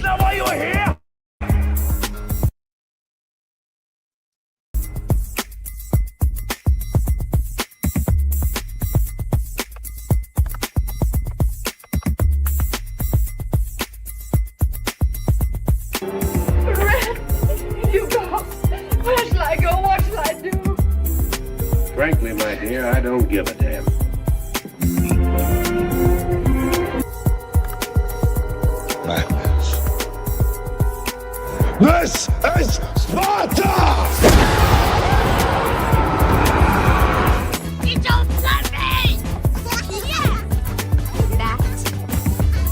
that why you were here? You go. Where shall I go? What shall I do? Frankly, my dear, I don't give a damn. Madness. This is Sparta! You don't love me! Yeah! That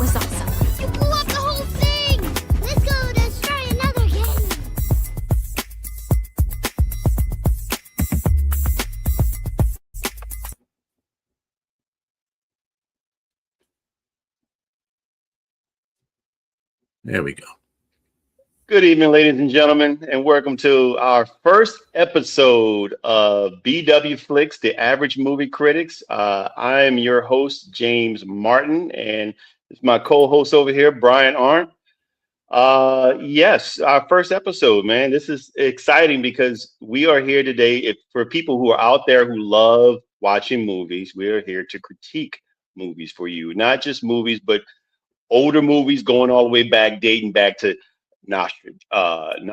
was awesome. You blew up the whole thing! Let's go destroy another game! There we go. Good evening, ladies and gentlemen, and welcome to our first episode of BW Flix, the Average Movie Critics. I am your host, James Martin, and it's my co-host over here, Brian Arndt. Yes, our first episode, man. This is exciting because we are here today. For people who are out there who love watching movies, we are here to critique movies for you. Not just movies, but older movies going all the way back, dating back to Nosferatu,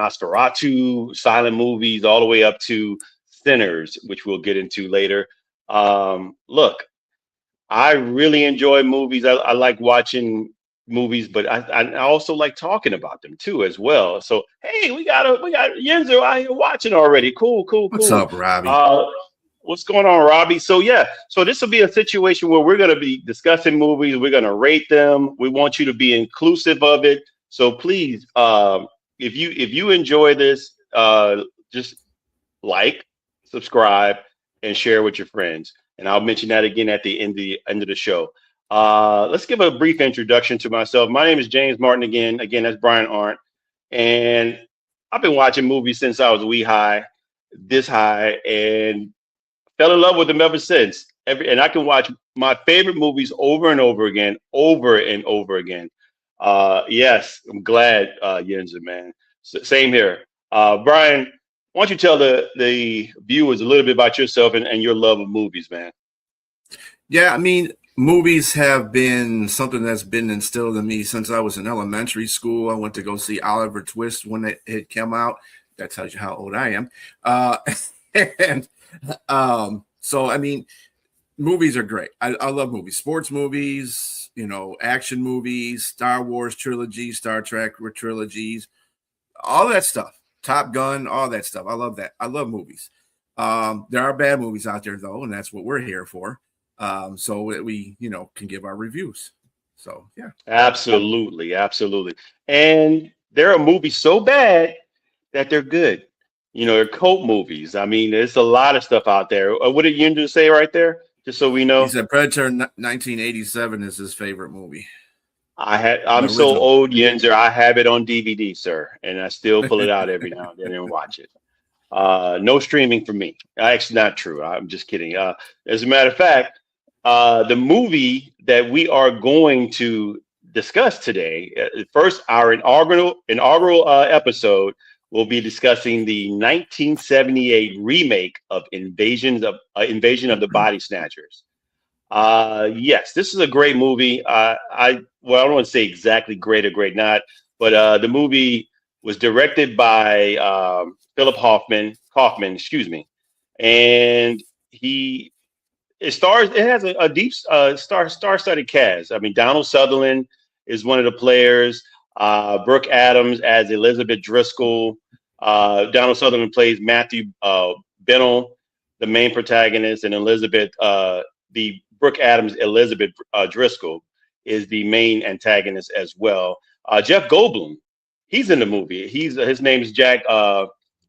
silent movies, all the way up to Sinners, which we'll get into later. Look, I really enjoy movies. I like watching movies, but I also like talking about them too as well. So hey, we got Yenzo out here watching already. Cool. What's up, Robbie? What's going on, Robbie? So yeah, so this will be a situation where we're going to be discussing movies. We're going to rate them. We want you to be inclusive of it. So please, if you enjoy this, just like, subscribe, and share with your friends. And I'll mention that again at the end of the show. Let's give a brief introduction to myself. My name is James Martin again. Again, that's Brian Arndt. And I've been watching movies since I was this high, and fell in love with them ever since. And I can watch my favorite movies over and over again. Yes, I'm glad, Yenza, man. Same here. Brian, why don't you tell the viewers a little bit about yourself and your love of movies, man? Yeah, I mean, movies have been something that's been instilled in me since I was in elementary school. I went to go see Oliver Twist when it came out. That tells you how old I am. So, I mean, movies are great. I love movies, sports movies, action movies, Star Wars trilogies, Star Trek trilogies, all that stuff, Top Gun, all that stuff. I love that. I love movies. There are bad movies out there though, and that's what we're here for. So that we, can give our reviews. So yeah. Absolutely. And there are movies so bad that they're good. They're cult movies. I mean, there's a lot of stuff out there. What did Yundu say right there? Just so we know. He said Predator 1987 is his favorite movie. I'm so old, Yenzer. I have it on DVD, sir, and I still pull it out every now and then and watch it. No streaming for me. Actually, not true. I'm just kidding. As a matter of fact, the movie that we are going to discuss today, first our inaugural episode, we'll be discussing the 1978 remake of Invasion of the Body Snatchers. Yes, this is a great movie. I don't want to say exactly great or great not, but the movie was directed by Philip Kaufman, excuse me, and it has a deep star-studded cast. I mean, Donald Sutherland is one of the players. Brooke Adams as Elizabeth Driscoll. Donald Sutherland plays Matthew Bennell, the main protagonist, and Brooke Adams Elizabeth Driscoll is the main antagonist as well. Jeff Goldblum, he's in the movie. His name is Jack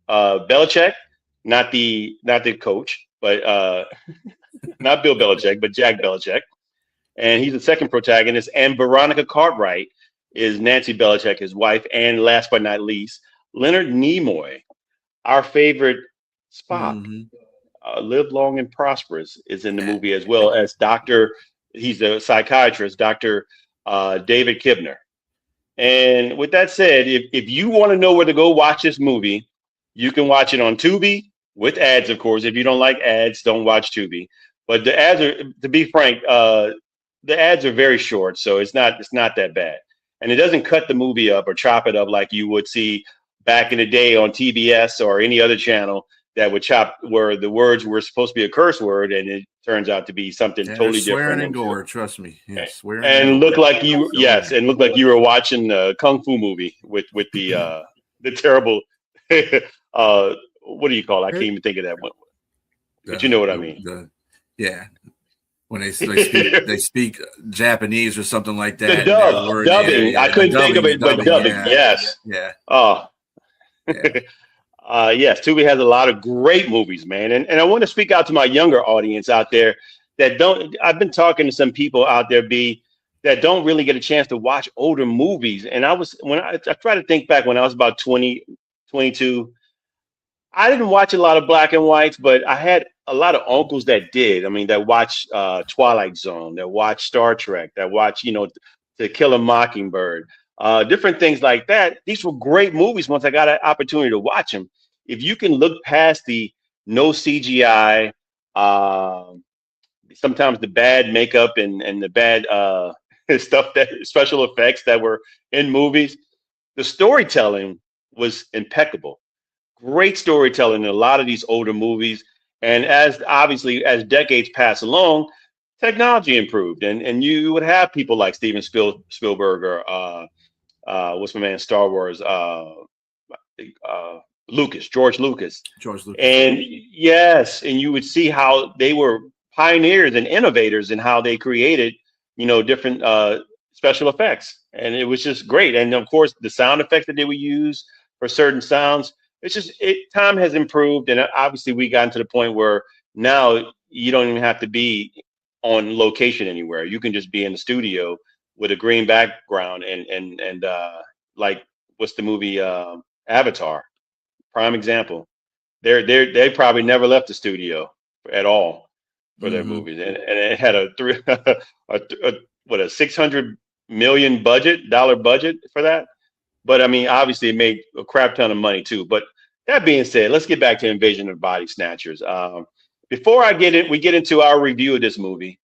Belichick, not the coach, but not Bill Belichick, but Jack Belichick, and he's the second protagonist. And Veronica Cartwright is Nancy Belichick, his wife, and last but not least, Leonard Nimoy, our favorite Spock. Live Long and Prosperous is in the movie, as well as he's a psychiatrist, Dr. David Kibner. And with that said, if you want to know where to go watch this movie, you can watch it on Tubi with ads, of course. If you don't like ads, don't watch Tubi. But the ads are, to be frank, the ads are very short, so it's not that bad, and it doesn't cut the movie up or chop it up like you would see back in the day on TBS or any other channel that would chop where the words were supposed to be a curse word and it turns out to be something Yeah, totally swearing different. and gore, trust me. Yeah, swearing And and look gore. like you, yes, and look like you were watching a kung fu movie with the terrible, what do you call it? I can't even think of that one, but you know what I mean. Yeah, when they speak Japanese or something like The that. And dubbing. I couldn't think of it, but dubbing. Yeah, Yes. yeah. Oh, Yeah. yes. Tubi has a lot of great movies, man. And I want to speak out to my younger audience out there that don't. I've been talking to some people out there, that don't really get a chance to watch older movies. And I try to think back when I was about 20, 22. I didn't watch a lot of black and whites, but I had a lot of uncles that did. I mean, that watched Twilight Zone, that watched Star Trek, that watched, To Kill a Mockingbird, different things like that. These were great movies once I got an opportunity to watch them. If you can look past the no CGI, sometimes the bad makeup and the bad stuff, that special effects that were in movies, the storytelling was impeccable. Great storytelling in a lot of these older movies. And as decades pass along, technology improved, and you would have people like Spielberg or what's my man, Star Wars, uh, George Lucas. George Lucas. And yes, and you would see how they were pioneers and innovators in how they created, different special effects. And it was just great. And of course, the sound effects that they would use for certain sounds, time has improved. And obviously we gotten to the point where now you don't even have to be on location anywhere. You can just be in the studio with a green background and like, what's the movie, Avatar, prime example. They probably never left the studio at all for their movies, and it had a $600 million budget for that. But I mean, obviously, it made a crap ton of money too. But that being said, let's get back to Invasion of Body Snatchers. Before we get into our review of this movie.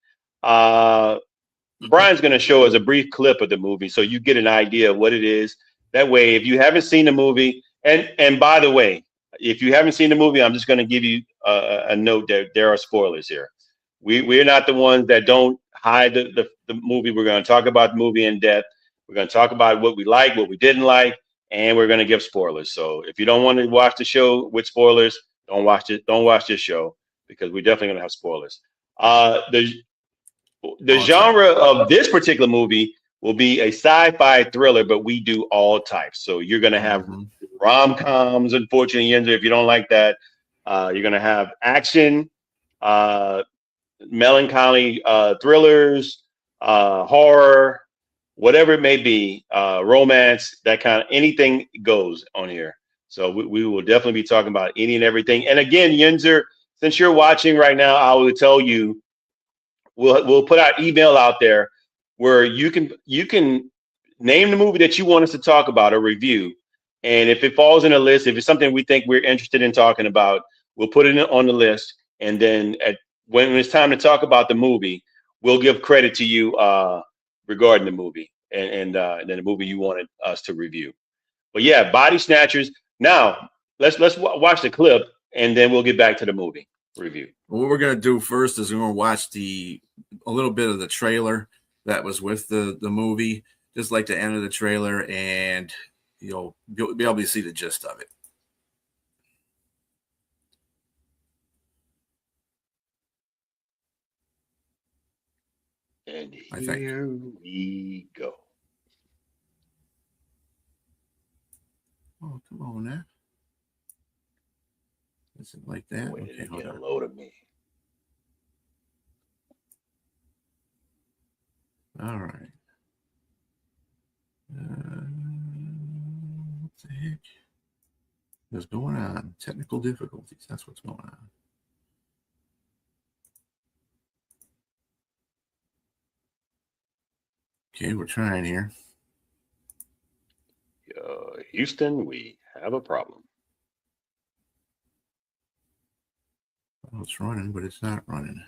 Brian's going to show us a brief clip of the movie so you get an idea of what it is. That way, if you haven't seen the movie, and by the way, if you haven't seen the movie, I'm just going to give you a note that there are spoilers here. We're not the ones that don't hide the movie. We're going to talk about the movie in depth. We're going to talk about what we like, what we didn't like, and we're going to give spoilers. So if you don't want to watch the show with spoilers, don't watch it. Don't watch this show because we're definitely going to have spoilers. The genre of this particular movie will be a sci-fi thriller, but we do all types. So you're going to have rom-coms, unfortunately, if you don't like that. You're going to have action, melancholy thrillers, horror, whatever it may be, romance, that kind of anything goes on here. So we will definitely be talking about any and everything. And again, Yinzer, since you're watching right now, I will tell you, we'll put our email out there where you can name the movie that you want us to talk about or review. And if it falls in a list, if it's something we think we're interested in talking about, we'll put it on the list. And then when it's time to talk about the movie, we'll give credit to you regarding the movie and then the movie you wanted us to review. But yeah, Body Snatchers. Now let's watch the clip and then we'll get back to the movie review. What we're going to do first is we're going to watch a little bit of the trailer that was with the movie, just like the end of the trailer, and you'll be able to see the gist of it. And here we go. Oh, come on now. Is it like that? Wait, okay, get a load of me. All right. What the heck is going on? Technical difficulties. That's what's going on. Okay, we're trying here. Houston, we have a problem. Well, it's running, but it's not running.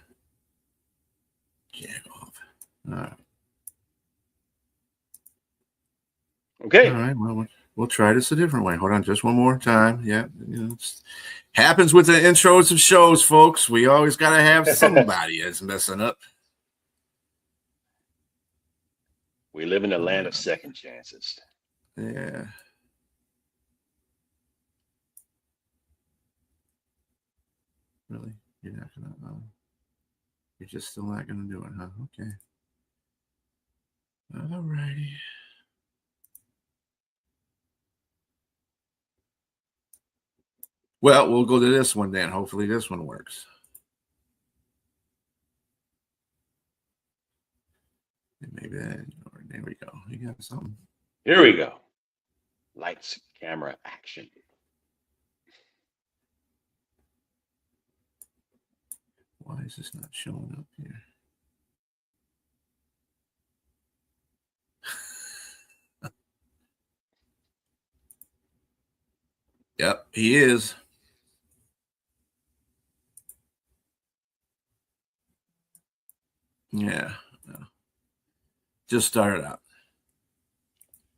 Jack off. All right. Okay. All right. Well, we'll try this a different way. Hold on, just one more time. Yeah, it's happens with the intros of shows, folks. We always got to have somebody that's messing up. We live in a land of second chances. Yeah. Really? You're not gonna? You're just still not gonna do it, huh? Okay. All righty. Well, we'll go to this one then. Hopefully this one works. Maybe that. There we go. You got something. Here we go. Lights, camera, action. Why is this not showing up here? Yep, he is. Yeah. Just started out.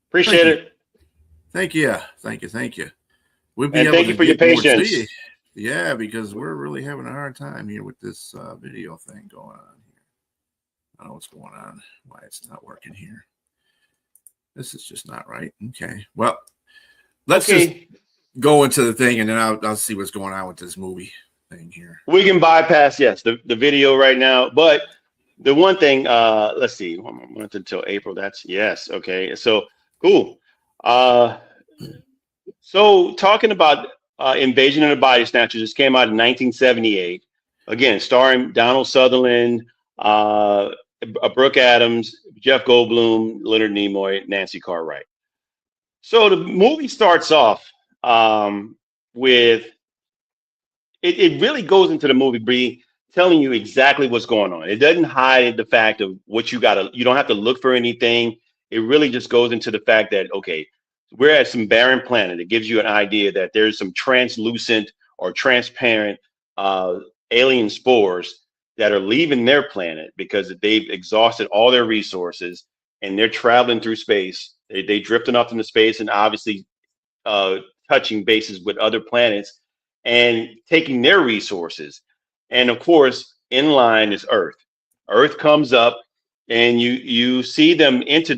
Appreciate it. Thank you. Thank you. We'll be and able thank to you for your get more patience. Yeah, because we're really having a hard time here with this video thing going on here. I don't know what's going on, why it's not working here. This is just not right. Okay. Well, let's just go into the thing, and then I'll see what's going on with this movie thing here. We can bypass, yes, the video right now. But the one thing, let's see, 1 month until April. That's yes. Okay. So cool. So talking about Invasion of the Body Snatchers, this came out in 1978. Again, starring Donald Sutherland, Brooke Adams, Jeff Goldblum, Leonard Nimoy, Nancy Cartwright. So the movie starts off with it really goes into the movie, Bree, telling you exactly what's going on. It doesn't hide the fact of what you don't have to look for anything. It really just goes into the fact that, okay, we're at some barren planet. It gives you an idea that there's some translucent or transparent alien spores that are leaving their planet because they've exhausted all their resources and they're traveling through space. They drifting off into space and obviously touching bases with other planets and taking their resources. And of course, in line is Earth. Earth comes up and you see them into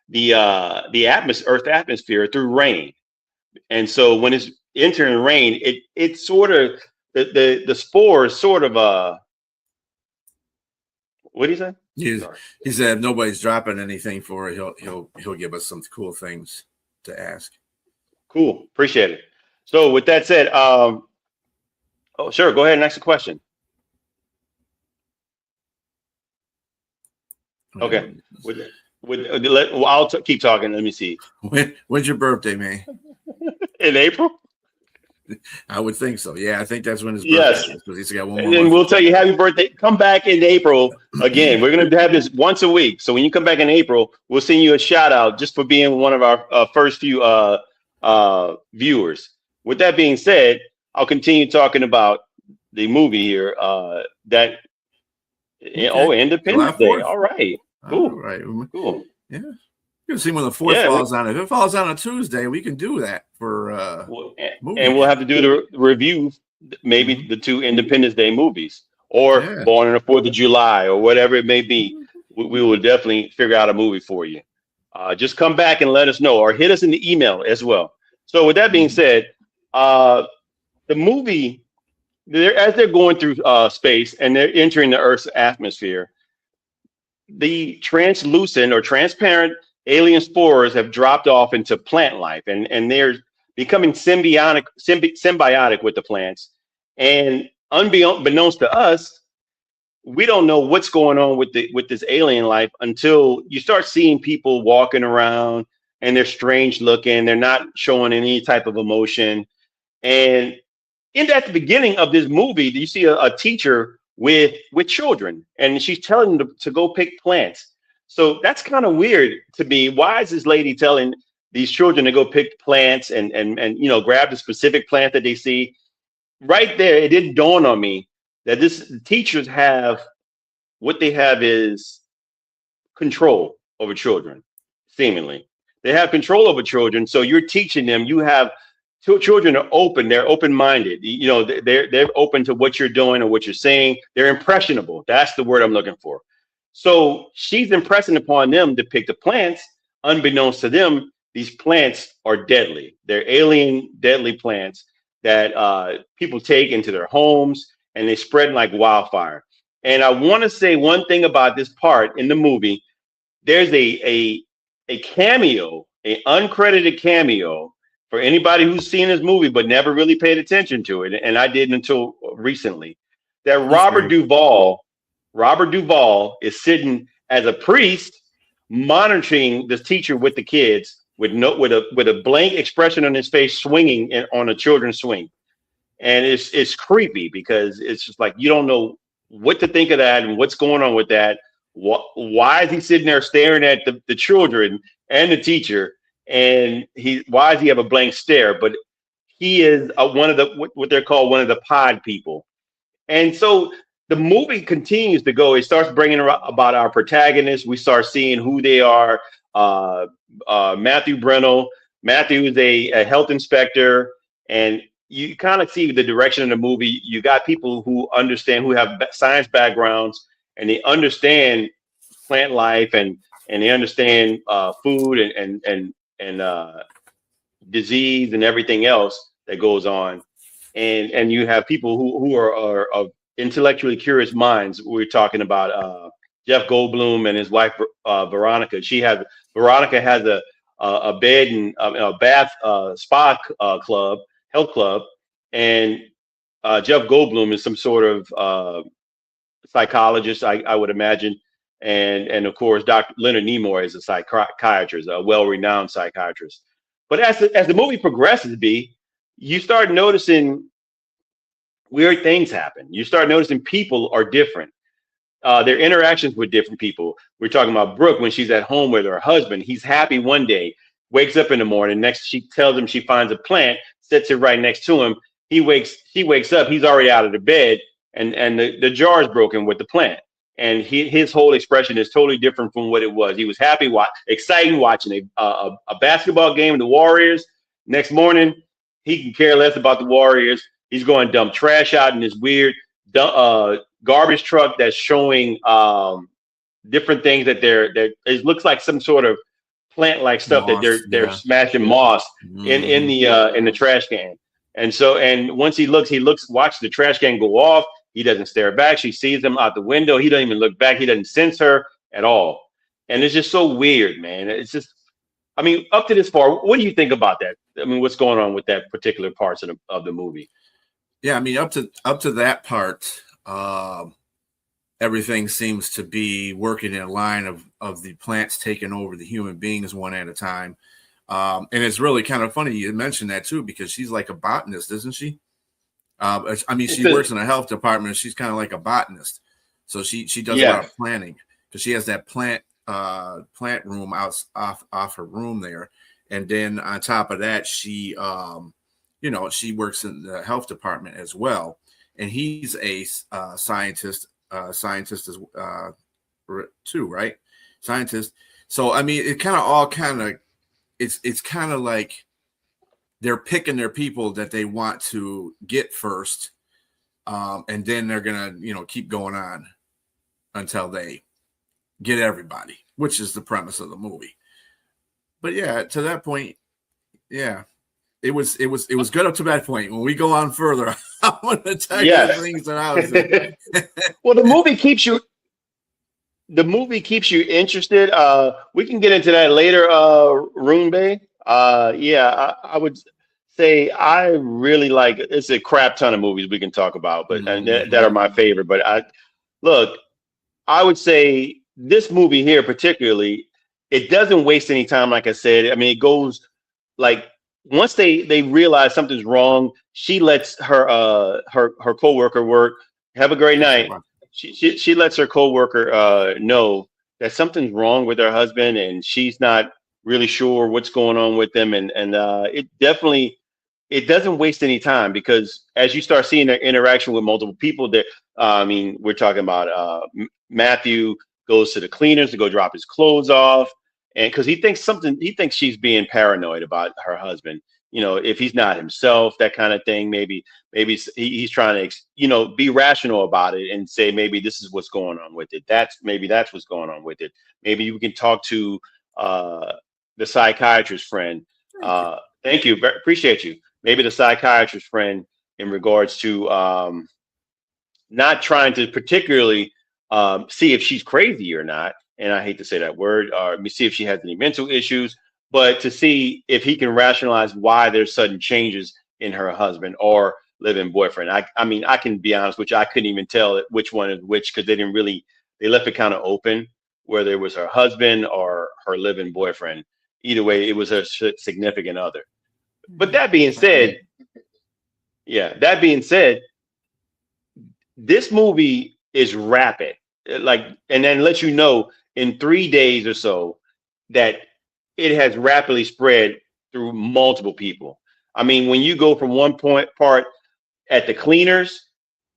the Earth atmosphere through rain. And so when it's entering rain, it sort of the spores sort of what do you say? He said if nobody's dropping anything for it, he'll give us some cool things to ask. Cool, appreciate it. So with that said, oh sure, go ahead and ask the question. Okay. I'll keep talking. Let me see. When's your birthday, man? In April? I would think so. Yeah, I think that's when his birthday yes. is, because he's got one more. And then we'll tell you happy birthday. Come back in April again. We're going to have this once a week. So when you come back in April, we'll send you a shout out just for being one of our first few viewers. With that being said, I'll continue talking about the movie here. Independence Day. All right. Cool. All right. Cool. Yeah. You can see when the 4th falls on. If it falls on a Tuesday, we can do that for and we'll have to do the review, maybe the 2 Independence Day movies, or Born on the 4th of July, or whatever it may be. We will definitely figure out a movie for you. Just come back and let us know, or hit us in the email as well. So with that being said, the movie, as they're going through space and they're entering the Earth's atmosphere, the translucent or transparent alien spores have dropped off into plant life, and they're becoming symbiotic with the plants. And unbeknownst to us, we don't know what's going on with this alien life until you start seeing people walking around and they're strange looking. They're not showing any type of emotion. And at the beginning of this movie, you see a teacher with children, and she's telling them to go pick plants. So that's kind of weird to me. Why is this lady telling these children to go pick plants and grab the specific plant that they see. Right there, it didn't dawn on me that teachers have what they have is control over children. Seemingly, they have control over children. So you're teaching them. You have children are open. They're open-minded. They're open to what you're doing or what you're saying. They're impressionable. That's the word I'm looking for. So she's impressing upon them to pick the plants. Unbeknownst to them, these plants are deadly. They're alien, deadly plants that people take into their homes, and they spread like wildfire. And I want to say one thing about this part in the movie. There's a cameo, an uncredited cameo for anybody who's seen this movie but never really paid attention to it, and I didn't until recently. That Robert Duvall is sitting as a priest monitoring this teacher with the kids with a blank expression on his face, swinging on a children's swing. And it's creepy because it's just like you don't know what to think of that and what's going on with that. Why is he sitting there staring at the children and the teacher? And why does he have a blank stare? But he is one of what they're called one of the pod people. And so the movie continues to go. It starts bringing about our protagonists. We start seeing who they are. Matthew Brennell. Matthew is a health inspector, and you kind of see the direction of the movie. You got people who understand, who have science backgrounds, and they understand plant life, and they understand food and disease and everything else that goes on. And you have people who are of intellectually curious minds. We're talking about Jeff Goldblum and his wife Veronica. Veronica has a bed and a bath spa club, health club, and Jeff Goldblum is some sort of psychologist, I would imagine, and of course Dr. Leonard Nimoy is a psychiatrist, a well-renowned psychiatrist. But as the movie progresses, you start noticing weird things happen. You start noticing people are different. Their interactions with different people. We're talking about Brooke when she's at home with her husband. He's happy one day, wakes up in the morning. Next, she tells him she finds a plant, sets it right next to him. She wakes up. He's already out of the bed, and the jar is broken with the plant. And his whole expression is totally different from what it was. He was happy, excited watching a basketball game of the Warriors. Next morning, he can care less about the Warriors. He's going to dump trash out in this weird garbage truck that's showing different things that it looks like some sort of plant-like stuff moss, that they're smashing moss in the trash can. And once he watches the trash can go off. He doesn't stare back. She sees him out the window. He doesn't even look back. He doesn't sense her at all. And it's just so weird, man. It's just, I mean, up to this far, what do you think about that? I mean, what's going on with that particular parts of the movie? Yeah, I mean, up to that part, everything seems to be working in a line of the plants taking over the human beings one at a time. And it's really kind of funny you mentioned that too, because she's like a botanist, isn't she? I mean, she works in a health department. She's kind of like a botanist, so she does a lot of planting because she has that plant room off her room there, and then on top of that, she works in the health department as well, and he's a scientist as too, right? Scientist. So I mean, it it's kind of like they're picking their people that they want to get first, and then they're gonna, keep going on until they get everybody, which is the premise of the movie. But yeah, to that point, yeah, it was good up to that point. When we go on further, I'm gonna tell you the things that I was doing. Well, the movie keeps you interested. We can get into that later, Rune Bay. I would say I really like it. It's a crap ton of movies we can talk about, but and that are my favorite. But I would say this movie here particularly, it doesn't waste any time. Like I said, I mean, it goes like once they realize something's wrong, she lets her coworker work. Have a great night. She lets her coworker know that something's wrong with her husband, and she's not really sure what's going on with them, and it definitely it doesn't waste any time because as you start seeing their interaction with multiple people, that I mean, we're talking about Matthew goes to the cleaners to go drop his clothes off, and because he thinks she's being paranoid about her husband. You know, if he's not himself, that kind of thing. Maybe he's trying to be rational about it and say maybe this is what's going on with it. That's what's going on with it. Maybe you can talk to the psychiatrist friend. Thank you, appreciate you. Maybe the psychiatrist friend in regards to not trying to particularly see if she's crazy or not. And I hate to say that word, or see if she has any mental issues, but to see if he can rationalize why there's sudden changes in her husband or live-in boyfriend. I mean, I can be honest with you, I couldn't even tell which one is which because they left it kind of open, whether it was her husband or her live-in boyfriend. Either way, it was her significant other. But that being said, this movie is rapid, and then lets you know in 3 days or so that it has rapidly spread through multiple people. I mean, when you go from one part at the cleaners,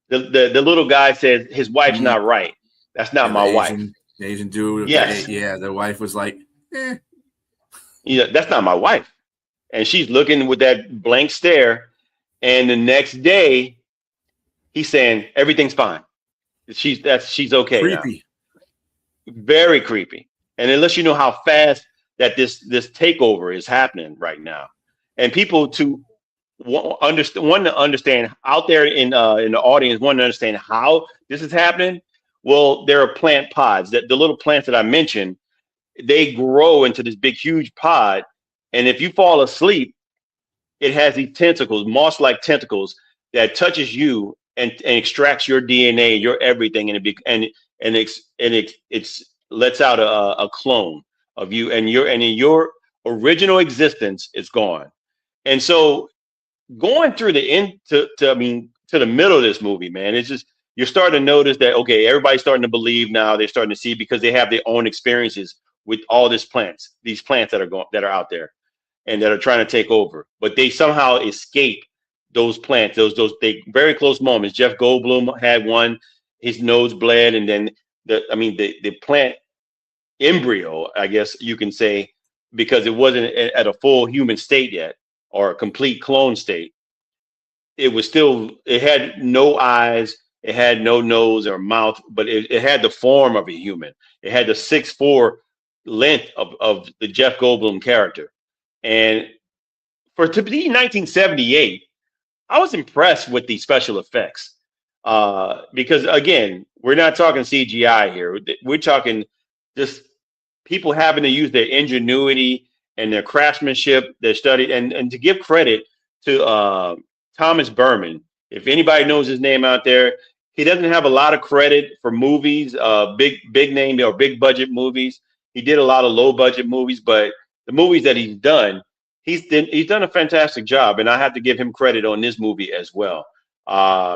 the little guy says his wife's not right. That's not my wife. The Asian dude. Yes. The wife was like, that's not my wife. And she's looking with that blank stare. And the next day, he's saying everything's fine. She's okay. Creepy. Now. Very creepy. And it lets you know how fast that this takeover is happening right now. And people want to understand out there in the audience, want to understand how this is happening. Well, there are plant pods that the little plants that I mentioned, they grow into this big, huge pod. And if you fall asleep, it has these tentacles, moss-like tentacles that touches you and extracts your DNA, your everything, and it lets out a clone of you, and your original existence is gone. And so going through to the middle of this movie, man, it's just you're starting to notice that okay, everybody's starting to believe now. They're starting to see because they have their own experiences with all these plants that are out there and that are trying to take over, but they somehow escape those plants. Those they very close moments. Jeff Goldblum had one, his nose bled, and then the plant embryo, I guess you can say, because it wasn't at a full human state yet or a complete clone state. It had no eyes, it had no nose or mouth, but it had the form of a human. It had the 6'4" length of the Jeff Goldblum character. And to be 1978, I was impressed with the special effects because, again, we're not talking CGI here. We're talking just people having to use their ingenuity and their craftsmanship, their study, and to give credit to Thomas Berman. If anybody knows his name out there, he doesn't have a lot of credit for movies, big name or big budget movies. He did a lot of low budget movies, but the movies that he's done a fantastic job, and I have to give him credit on this movie as well,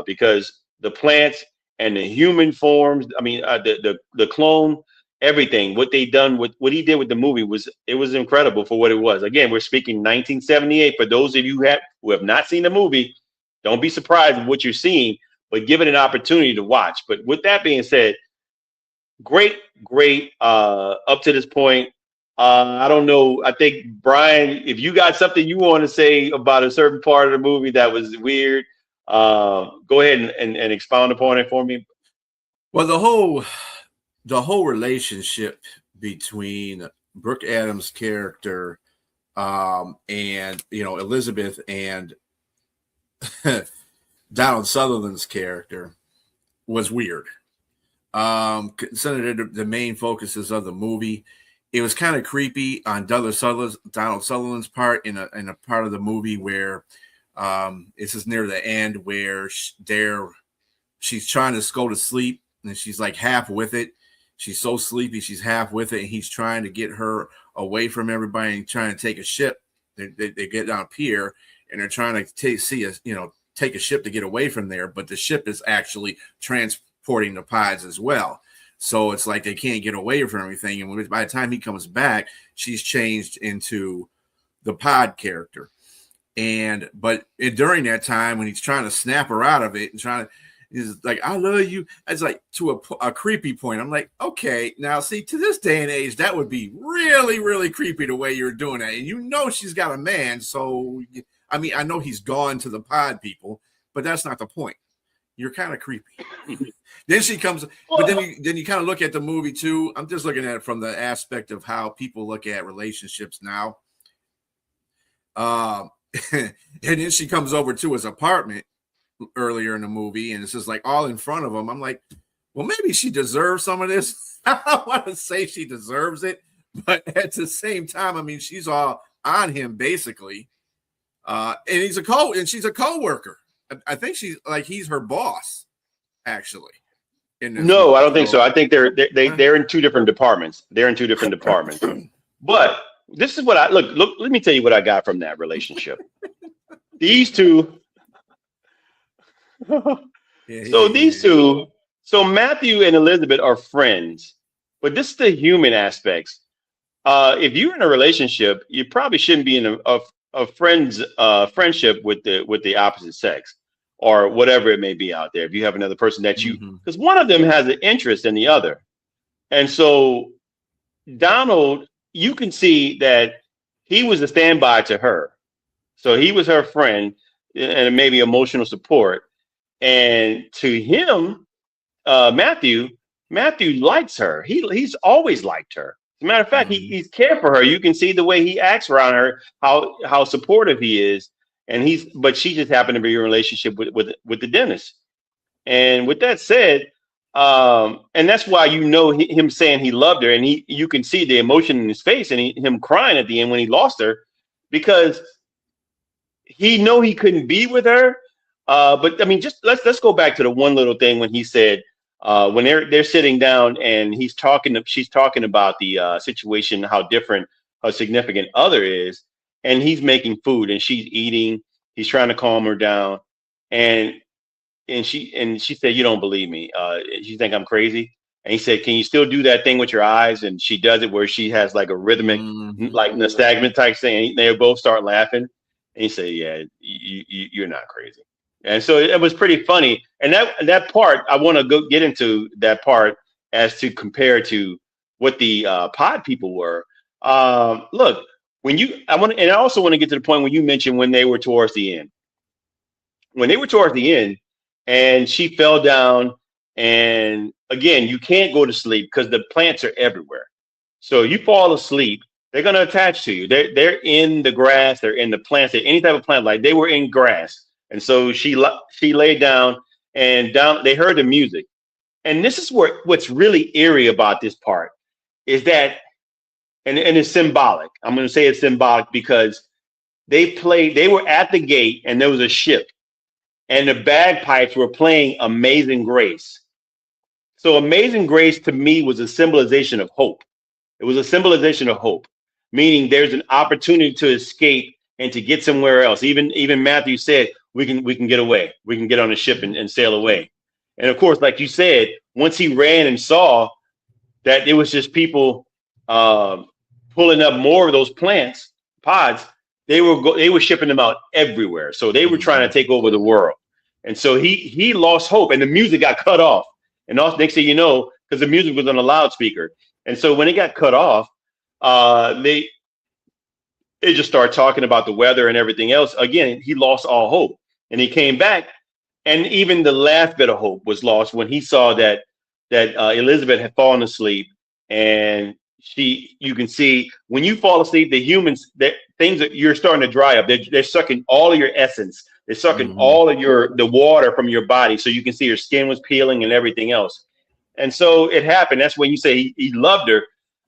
because the plants and the human forms, the clone, everything, what he did with the movie was incredible for what it was. Again, we're speaking 1978. For those of you who have not seen the movie, don't be surprised with what you're seeing, but give it an opportunity to watch. But with that being said, great up to this point. I don't know. I think, Brian, if you got something you want to say about a certain part of the movie that was weird, go ahead and expound upon it for me. Well, the whole relationship between Brooke Adams' character and Elizabeth and Donald Sutherland's character was weird. Considered the main focuses of the movie. It was kind of creepy on Donald Sutherland's part in a part of the movie where it's just near the end where she's trying to go to sleep and she's like half with it. She's so sleepy, she's half with it, and he's trying to get her away from everybody and trying to take a ship. They get down a pier and they're trying to take a ship to get away from there, but the ship is actually transporting the pods as well. So it's like they can't get away from everything. And by the time he comes back, she's changed into the pod character. But during that time, when he's trying to snap her out of it and he's like, I love you. It's like to a creepy point. I'm like, okay, now see, to this day and age, that would be really, really creepy the way you're doing that. And you know she's got a man. So, I mean, I know he's gone to the pod people, but that's not the point. You're kind of creepy. Then she comes, but then you kind of look at the movie too. I'm just looking at it from the aspect of how people look at relationships now. And then she comes over to his apartment earlier in the movie, and it's just like all in front of him. I'm like, well, maybe she deserves some of this. I don't want to say she deserves it, but at the same time, I mean, she's all on him basically. And she's a co-worker. I think he's her boss, actually. No, I don't think so. I think they're in two different departments. But this is what look. Let me tell you what I got from that relationship. These two. So Matthew and Elizabeth are friends, but this is the human aspects. If you're in a relationship, you probably shouldn't be in a friendship with the opposite sex, or whatever it may be out there. If you have another person that because one of them has an interest in the other. And so Donald, you can see that he was a standby to her. So he was her friend and maybe emotional support. And to him, Matthew likes her. He's always liked her. As a matter of fact, he's cared for her. You can see the way he acts around her, how supportive he is. But she just happened to be in a relationship with the dentist. And with that said, and that's why him saying he loved her, and you can see the emotion in his face and him crying at the end when he lost her, because he couldn't be with her. But I mean, just let's go back to the one little thing when he said when they're sitting down and she's talking about the situation, how different her significant other is. And he's making food and she's eating. He's trying to calm her down. And she said, "You don't believe me. You think I'm crazy?" And he said, "Can you still do that thing with your eyes?" And she does it where she has like a rhythmic, like nystagmus type thing. And they both start laughing. And he said, "Yeah, you're not crazy." And so it was pretty funny. And that part, I want to get into that part as to compare to what the pod people were. Look. I also want to get to the point when you mentioned when they were towards the end. When they were towards the end, and she fell down, and again, you can't go to sleep because the plants are everywhere. So you fall asleep, they're going to attach to you. They're in the grass, they're in the plants, any type of plant. Like they were in grass, and so she laid down, and they heard the music. And this is what's really eerie about this part is that. And it's symbolic. I'm going to say it's symbolic because they were at the gate and there was a ship and the bagpipes were playing Amazing Grace. So Amazing Grace to me was a symbolization of hope. It was a symbolization of hope, meaning there's an opportunity to escape and to get somewhere else. Even Matthew said, we can get away. We can get on a ship and sail away. And of course, like you said, once he ran and saw that it was just people pulling up more of those pods, they were shipping them out everywhere. So they were trying to take over the world. And so he lost hope and the music got cut off. And also next thing you know, because the music was on a loudspeaker. And so when it got cut off, they just started talking about the weather and everything else. Again, he lost all hope and he came back. And even the last bit of hope was lost when he saw that Elizabeth had fallen asleep. And you can see when you fall asleep, the humans, things that you're starting to dry up. They're sucking all of your essence. They're sucking all of the water from your body. So you can see your skin was peeling and everything else. And so it happened. That's when you say he loved her.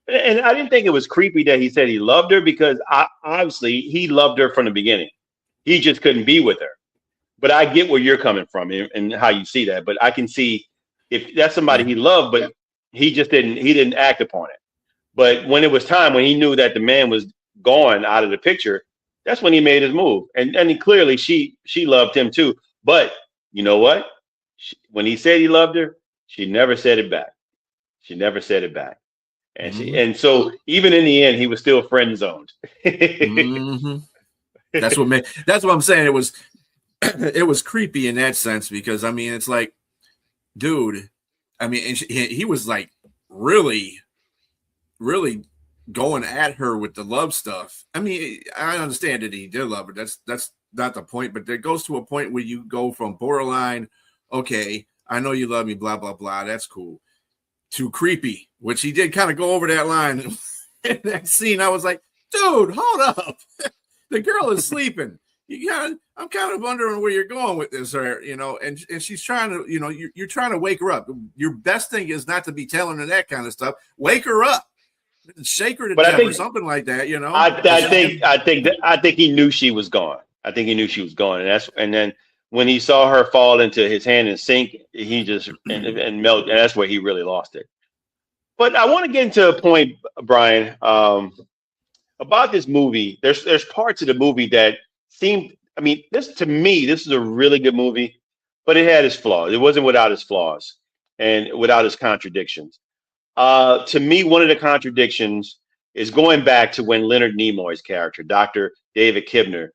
And I didn't think it was creepy that he said he loved her because obviously he loved her from the beginning. He just couldn't be with her. But I get where you're coming from and how you see that. But I can see if that's somebody he loved, but he didn't act upon it. But when it was time, when he knew that the man was gone out of the picture, that's when he made his move. And clearly she loved him too. But you know what? When he said he loved her, she never said it back. She never said it back. And so even in the end, he was still friend zoned. That's what I'm saying. It was creepy in that sense, because I mean, it's like, dude, I mean, and he was like really, really going at her with the love stuff. I mean, I understand that he did love her. That's not the point, but there goes to a point where you go from borderline, okay, I know you love me, blah, blah, blah, that's cool, to creepy, which he did kind of go over that line. In that scene, I was like, dude, hold up. The girl is sleeping. I'm kind of wondering where you're going with this, or, you know, and she's trying to, you know, you're trying to wake her up. Your best thing is not to be telling her that kind of stuff. Wake her up, shake her to death, or something like that, you know. I think he knew she was gone. I think he knew she was gone, and then when he saw her fall into his hand and sink, he just and melt, and that's where he really lost it. But I want to get into a point, Brian, about this movie. There's parts of the movie that seemed, I mean, this is a really good movie, but it had its flaws. It wasn't without its flaws and without its contradictions. To me, one of the contradictions is going back to when Leonard Nimoy's character, Dr. David Kibner,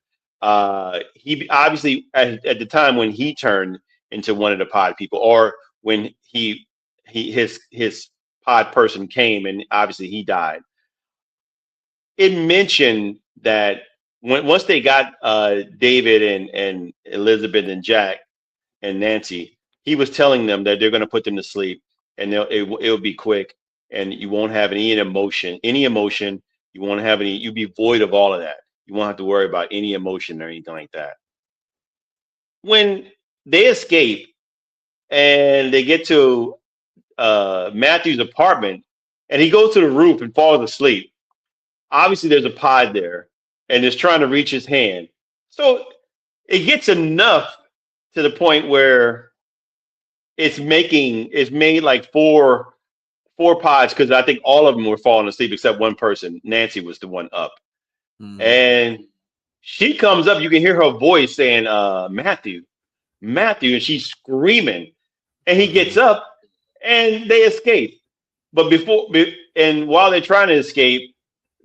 he obviously at the time when he turned into one of the pod people, or when his pod person came and obviously he died. It mentioned that once they got David and Elizabeth and Jack and Nancy, he was telling them that they're going to put them to sleep, and it'll be quick, and you won't have any emotion. You won't have any. You'll be void of all of that. You won't have to worry about any emotion or anything like that. When they escape and they get to Matthew's apartment, and he goes to the roof and falls asleep, obviously there's a pod there, and it's trying to reach his hand. So it gets enough to the point where it's made like four pods, because I think all of them were falling asleep except one person. Nancy was the one up. And she comes up, you can hear her voice saying, Matthew, and she's screaming. And he gets up and they escape. But while they're trying to escape,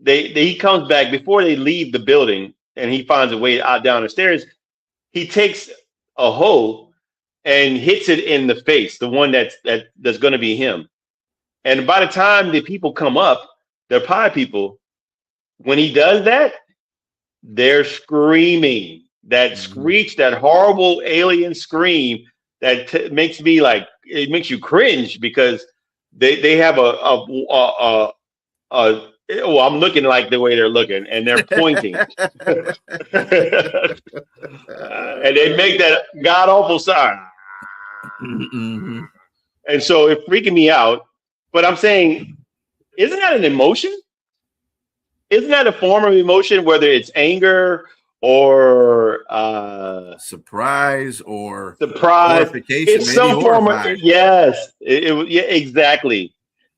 he comes back before they leave the building, and he finds a way out down the stairs. He takes a hoe and hits it in the face, the one that's going to be him. And by the time the people come up, the pie people, when he does that, they're screaming. That screech, that horrible alien scream that makes me like, it makes you cringe, because they have well, I'm looking like the way they're looking, and they're pointing. And they make that god awful sign. And so it's freaking me out. But I'm saying, isn't that an emotion? Isn't that a form of emotion, whether it's anger or surprise or horrification? It's some form of, yes, yeah, exactly.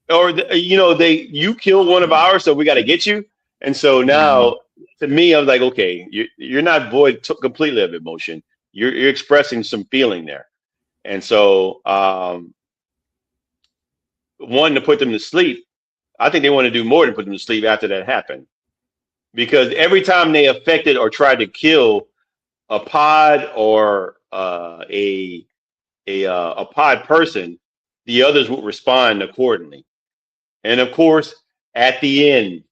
Or you killed one of ours, so we got to get you. And so now, to me, I was like, okay, you're not void completely of emotion. You're expressing some feeling there. And so, one, to put them to sleep, I think they want to do more than put them to sleep after that happened, because every time they affected or tried to kill a pod or a pod person, the others would respond accordingly. And of course, at the end,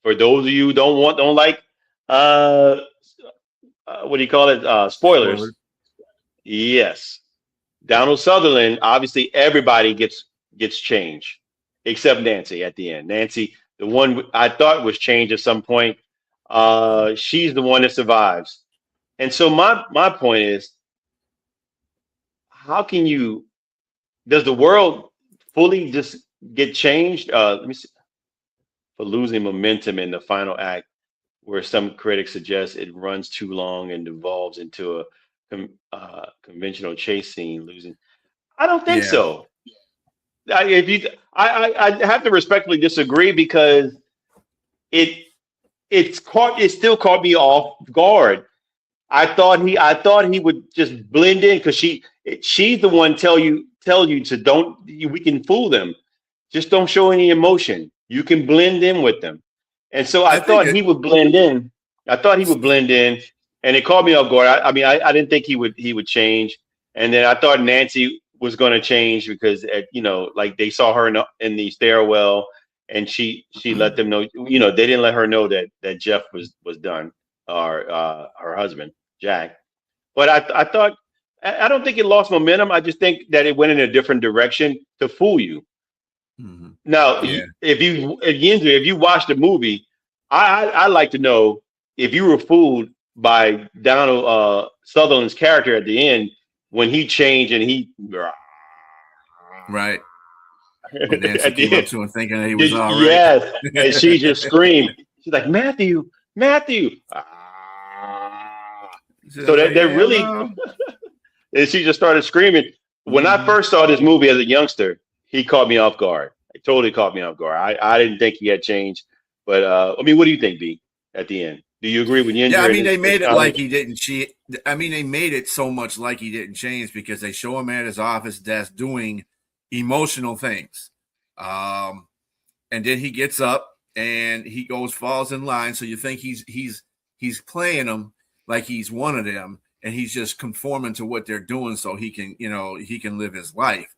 for those of you who don't like what do you call it? Spoilers. Yes, Donald Sutherland. Obviously, everybody gets changed except Nancy at the end. Nancy, the one I thought was changed at some point, she's the one that survives. And so my point is, how can does the world fully just get changed? Let me see. For losing momentum in the final act, where some critics suggest it runs too long and devolves into a conventional chase scene. I don't think so. I have to respectfully disagree, because it still caught me off guard. I thought he would just blend in, because she's the one tell you to don't. We can fool them. Just don't show any emotion. You can blend in with them. And so I think thought he would blend in. I thought he would blend in, and it caught me off guard. I mean, I didn't think he would change. And then I thought Nancy was going to change because, like they saw her in the stairwell, and she let them know. They didn't let her know that Jeff was done, or her husband Jack. But I thought I don't think it lost momentum. I just think that it went in a different direction to fool you. Mm-hmm. Now, if you watch the movie, I like to know if you were fooled by Donald Sutherland's character at the end when he changed and he right. When Nancy came up to him thinking that he was all right. Yes, and she just screamed. She's like, Matthew. So they're really, and she just started screaming. When I first saw this movie as a youngster, he caught me off guard. It totally caught me off guard. I didn't think he had changed, but I mean, what do you think, B? At the end, do you agree with Yinzer? Yeah, I mean, they made it like he didn't cheat. I mean, they made it so much like he didn't change because they show him at his office desk doing emotional things, and then he gets up and he falls in line. So you think he's playing them like he's one of them, and he's just conforming to what they're doing so he can live his life.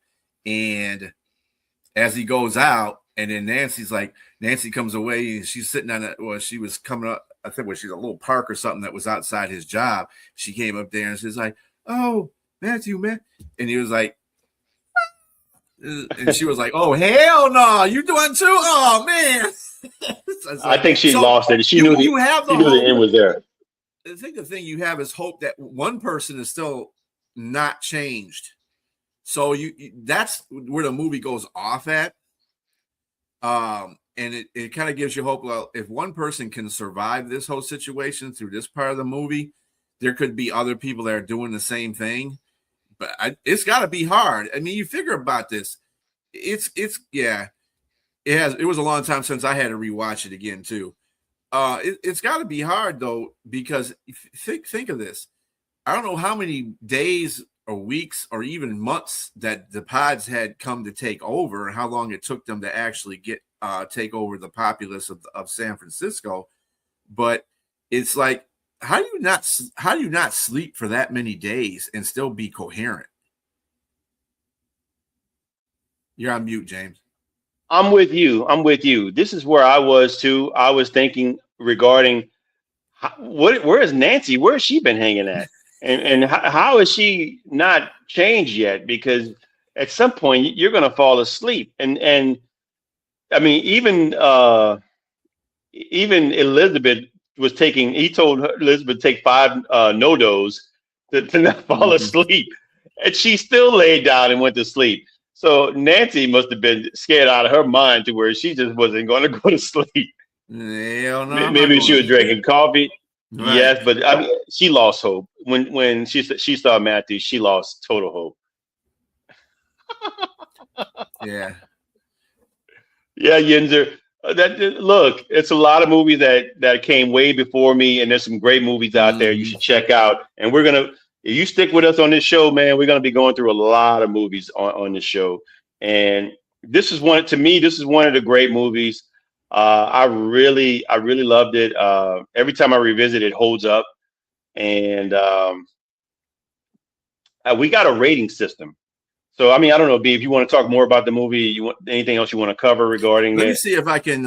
And as he goes out, and then Nancy comes away and she's sitting she was coming up, I think she's a little park or something that was outside his job. She came up there and she's like, "Oh, Matthew, man." And he was like, and she was like, "Oh, hell no, you doing too? Oh, man." I think she lost it. She knew the end was there. I think the thing you have is hope that one person is still not changed. So that's where the movie goes off at. And it kind of gives you hope. Well, if one person can survive this whole situation through this part of the movie, there could be other people that are doing the same thing. But it's got to be hard. I mean, you figure about this. It was a long time since I had to rewatch it again too. It's got to be hard though, because think of this. I don't know how many days or weeks or even months that the pods had come to take over, and how long it took them to actually take over the populace of San Francisco. But it's like, how do you not sleep for that many days and still be coherent? You're on mute, James. I'm with you. This is where I was too. I was thinking regarding where is Nancy? Where has she been hanging at? And how is she not changed yet? Because at some point you're going to fall asleep. And I mean, even Elizabeth was taking. He told Elizabeth to take 5 no-dos to not fall asleep, and she still laid down and went to sleep. So Nancy must have been scared out of her mind to where she just wasn't going to go to sleep. Hell no, maybe she was drinking coffee. Right. Yes, but I mean, she lost hope when she saw Matthew. She lost total hope. Yeah, Yinzer. Look, it's a lot of movies that came way before me, and there's some great movies out there you should check out. And if you stick with us on this show, man, we're gonna be going through a lot of movies on this show. And this is one of the great movies. I really loved it. Every time I revisit it, holds up. And we got a rating system. So, I mean, I don't know, B, if you want to talk more about the movie, you want anything else you want to cover regarding Let it? me see if I can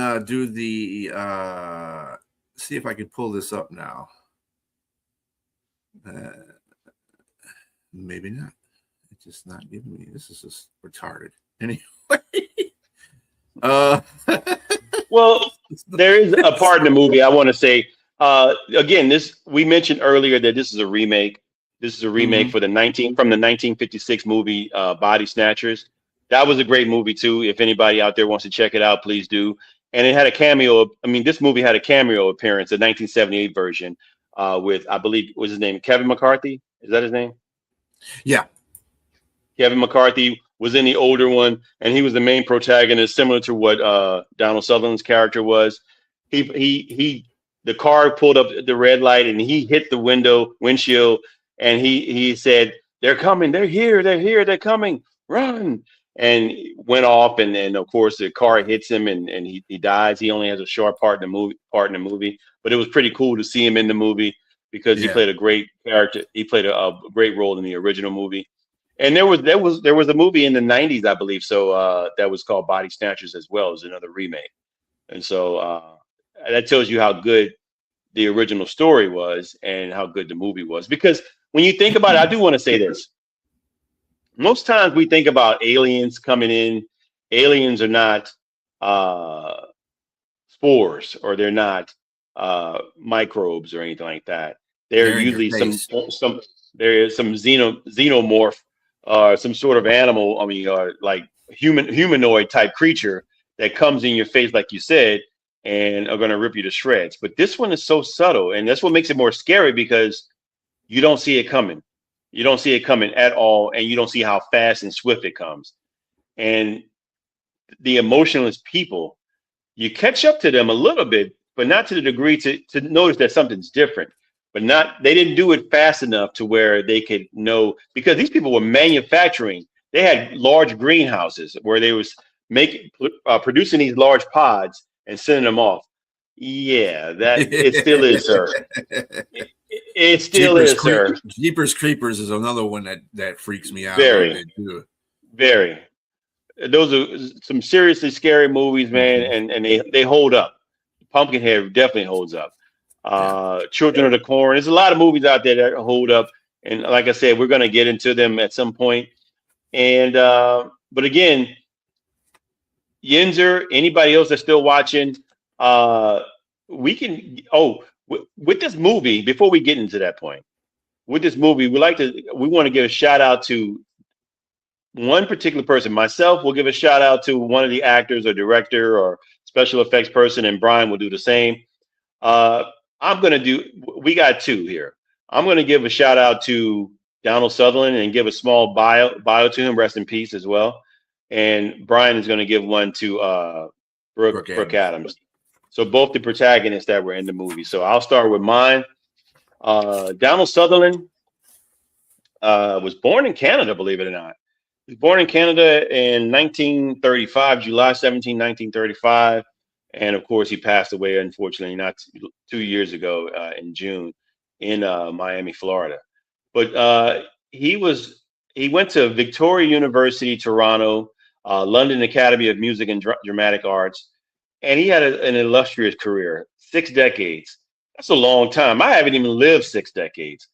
see if I can pull this up now. Maybe not. It's just not giving me. This is just retarded. Anyway. Well, there is a part in the movie I want to say. Again, we mentioned earlier that this is a remake. This is a remake from the 1956 movie Body Snatchers. That was a great movie too. If anybody out there wants to check it out, please do. And it had a cameo. I mean, this movie had a cameo appearance, the 1978 version, with, I believe, was his name Kevin McCarthy? Is that his name? Yeah. Kevin McCarthy was in the older one, and he was the main protagonist, similar to what Donald Sutherland's character was. The car pulled up the red light, and he hit the windshield, and he said, "They're coming! They're here! They're here! They're coming! Run!" and went off, and then of course the car hits him, and he dies. He only has a short part in the movie, but it was pretty cool to see him in the movie because he Yeah. played a great character. He played a great role in the original movie. And there was a movie in the 90s, I believe, so that was called Body Snatchers as well. It was another remake. And so that tells you how good the original story was and how good the movie was. Because when you think about it, I do want to say this. Most times we think about aliens coming in. Aliens are not uh, spores, or they're not microbes or anything like that. They're They're in your usually face. some there is some xenomorph, some sort of animal. I mean, like humanoid type creature that comes in your face, like you said, and are going to rip you to shreds. But this one is so subtle, and that's what makes it more scary because you don't see it coming. You don't see it coming at all, and you don't see how fast and swift it comes. And the emotionless people, you catch up to them a little bit, but not to the degree to notice that something's different. But not they didn't do it fast enough to where they could know, because these people were manufacturing. They had large greenhouses where they was making producing these large pods and sending them off. Yeah, that it still is, sir. It still is, sir. Jeepers Creepers is another one that freaks me out. Very, very. Those are some seriously scary movies, man, and they hold up. Pumpkinhead definitely holds up. Children of the Corn. There's a lot of movies out there that hold up, and like I said, we're going to get into them at some point. And but again, Yinzer, anybody else that's still watching, we can. With this movie, before we get into that point, with this movie, we want to give a shout out to one particular person. Myself will give a shout out to one of the actors or director or special effects person, and Brian will do the same. We got two here. I'm going to give a shout out to Donald Sutherland and give a small bio to him, rest in peace as well. And Brian is going to give one to Brooke Adams. So both the protagonists that were in the movie. So I'll start with mine. Donald Sutherland was born in Canada, believe it or not. He was born in Canada in 1935, July 17, 1935. And of course, he passed away, unfortunately, not 2 years ago in June in Miami, Florida. But he went to Victoria University, Toronto, London Academy of Music and Dramatic Arts. And he had an illustrious career, 6 decades. That's a long time. I haven't even lived 6 decades.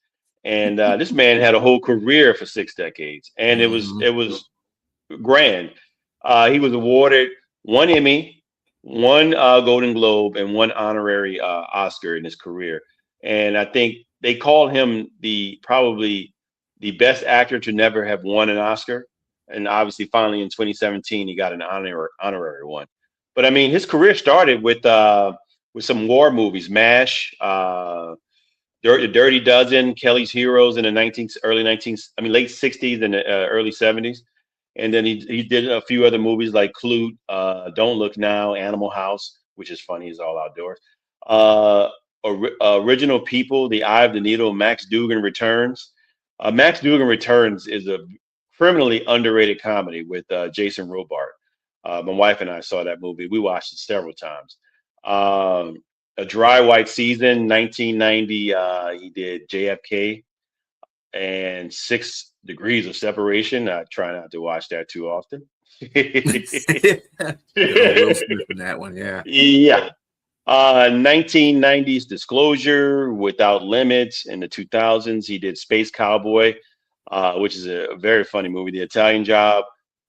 And this man had a whole career for 6 decades. And it was grand. He was awarded 1 Emmy, 1 Golden Globe, and 1 honorary Oscar in his career. And I think they called him probably the best actor to never have won an Oscar. And obviously, finally in 2017, he got an honorary one. But I mean, his career started with some war movies, MASH, Dirty Dozen, Kelly's Heroes in the late 60s and early 70s. And then he did a few other movies like Clute, Don't Look Now, Animal House, which is funny, is all outdoors. Original People, The Eye of the Needle, Max Dugan Returns. Max Dugan Returns is a criminally underrated comedy with Jason Robart. My wife and I saw that movie. We watched it several times. A Dry White Season, 1990. He did JFK and 6 Degrees of Separation. I try not to watch that too often. Will Smith in that one, yeah. Yeah. 1990s Disclosure, Without Limits. In the 2000s, he did Space Cowboy, which is a very funny movie. The Italian Job,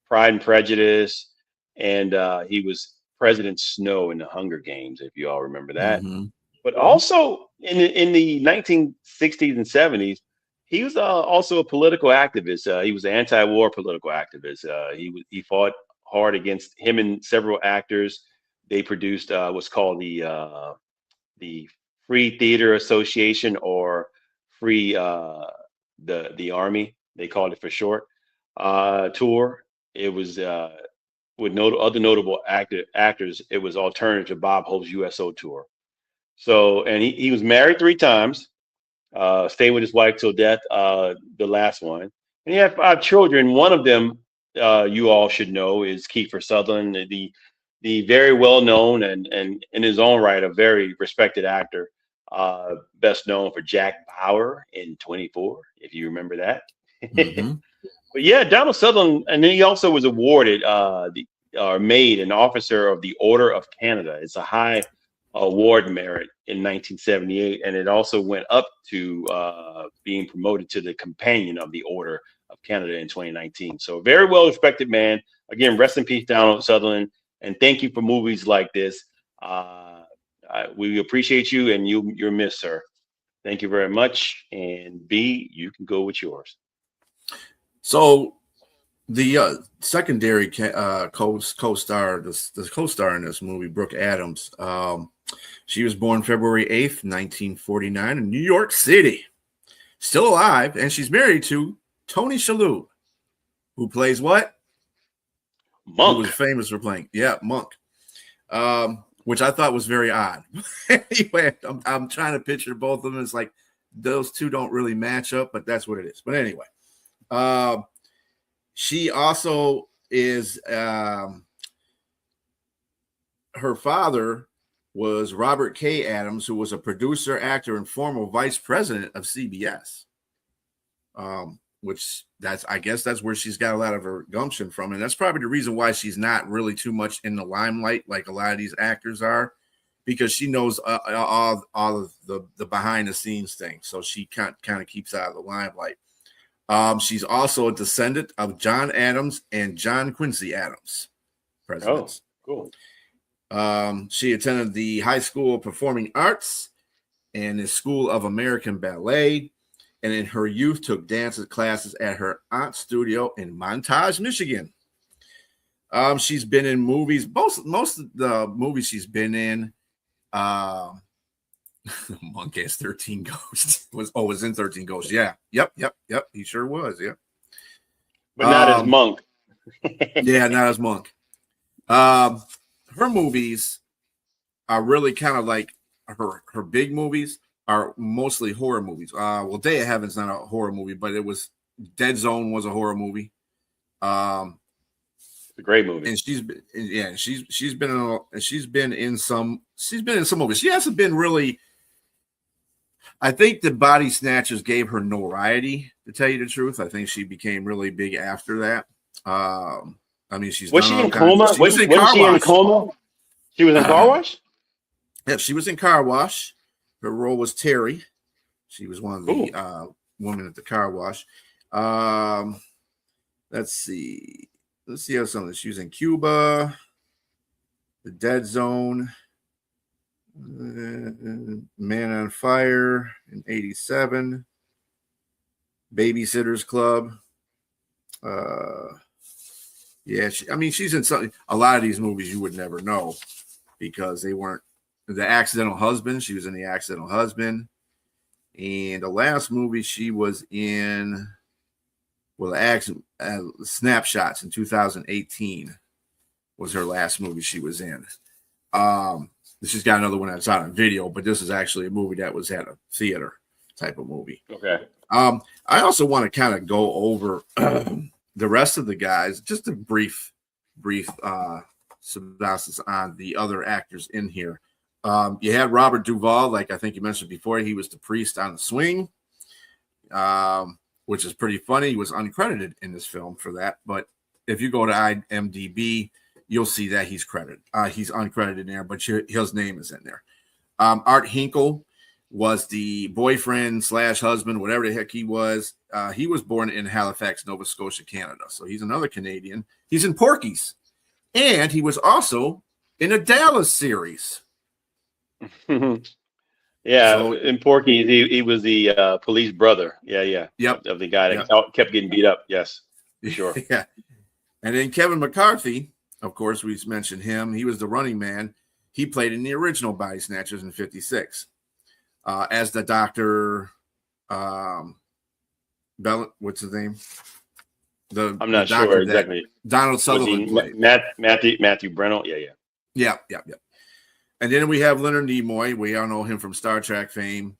Pride and Prejudice. And he was President Snow in the Hunger Games, if you all remember that. Mm-hmm. But also in the 1960s and 70s, he was also a political activist. He was an anti-war political activist. He fought hard against him and several actors. They produced what's called the Free Theater Association, or Free the Army, they called it for short, tour. It was with other notable actors, it was alternative to Bob Hope's USO tour. So, and he was married 3 times, stayed with his wife till death, the last one. And he had 5 children. One of them you all should know is Kiefer Sutherland, the very well known and in his own right a very respected actor, best known for Jack Bauer in 24, if you remember that. Mm-hmm. But yeah, Donald Sutherland, and then he also was awarded made an officer of the Order of Canada. It's a high award merit in 1978, and it also went up to being promoted to the Companion of the Order of Canada in 2019. So a very well respected man. Again, rest in peace, Donald Sutherland, and thank you for movies like this. We appreciate you, and you're missed, sir. Thank you very much. And B, you can go with yours. So the secondary co-star, the co-star in this movie, Brooke Adams, she was born February 8th, 1949 in New York City. Still alive, and she's married to Tony Shalhoub, who plays what? Monk. Who was famous for playing, Monk. Which I thought was very odd. Anyway, I'm trying to picture both of them. It's like those two don't really match up, but that's what it is. But anyway. She also is her father was Robert K. Adams, who was a producer, actor, and former vice president of CBS. Which I guess that's where she's got a lot of her gumption from, and that's probably the reason why she's not really too much in the limelight like a lot of these actors are, because she knows all of the behind the scenes things, so she kind of keeps out of the limelight. She's also a descendant of John Adams and John Quincy Adams, presidents. Oh, cool. She attended the High School of Performing Arts and the School of American Ballet, and in her youth took dance classes at her aunt's studio in Montage, Michigan. She's been in movies. Most of the movies she's been in, Monk has 13 Ghosts. Was in 13 Ghosts. Yeah. Yep. He sure was. Yeah. But not as Monk. Yeah, not as Monk. Her movies are really kind of like her big movies are mostly horror movies. Well, Day of Heaven's not a horror movie, but it was Dead Zone was a horror movie. It's a great movie. And she's been in some movies. She hasn't been really. I think the Body Snatchers gave her notoriety, to tell you the truth. I think she became really big after that. I mean, was she in coma? Was she in coma? She was in Car Wash? Yeah, she was in Car Wash. Her role was Terry. She was one of the women at the car wash. Let's see. Let's see how something. She was in Cuba, The Dead Zone, Man on Fire in '87, Babysitter's Club. She's in something. A lot of these movies you would never know because they weren't. The Accidental Husband. She was in The Accidental Husband. And the last movie she was in, Snapshots in 2018 was her last movie she was in. She's got another one that's out on video, but this is actually a movie that was at a theater type of movie. Okay. I also want to kind of go over the rest of the guys, just a brief synopsis on the other actors in here. You had Robert Duvall, like I think you mentioned before. He was the priest on The Swing, which is pretty funny. He was uncredited in this film for that. But if you go to IMDb, you'll see that he's credited. He's uncredited in there, but his name is in there. Art Hinkle was the boyfriend / husband, whatever the heck he was. He was born in Halifax, Nova Scotia, Canada. So he's another Canadian. He's in Porky's. And he was also in a Dallas series. Yeah, so, in Porky, he was the police brother. Yeah. Yep. Of the guy that kept getting beat up. Yes, sure. Yeah. And then Kevin McCarthy, of course, we mentioned him. He was the running man. He played in the original Body Snatchers in '56 as the doctor. What's his name? I'm not sure exactly. Donald Sutherland. Matthew Brennell. Yeah. And then we have Leonard Nimoy. We all know him from Star Trek fame.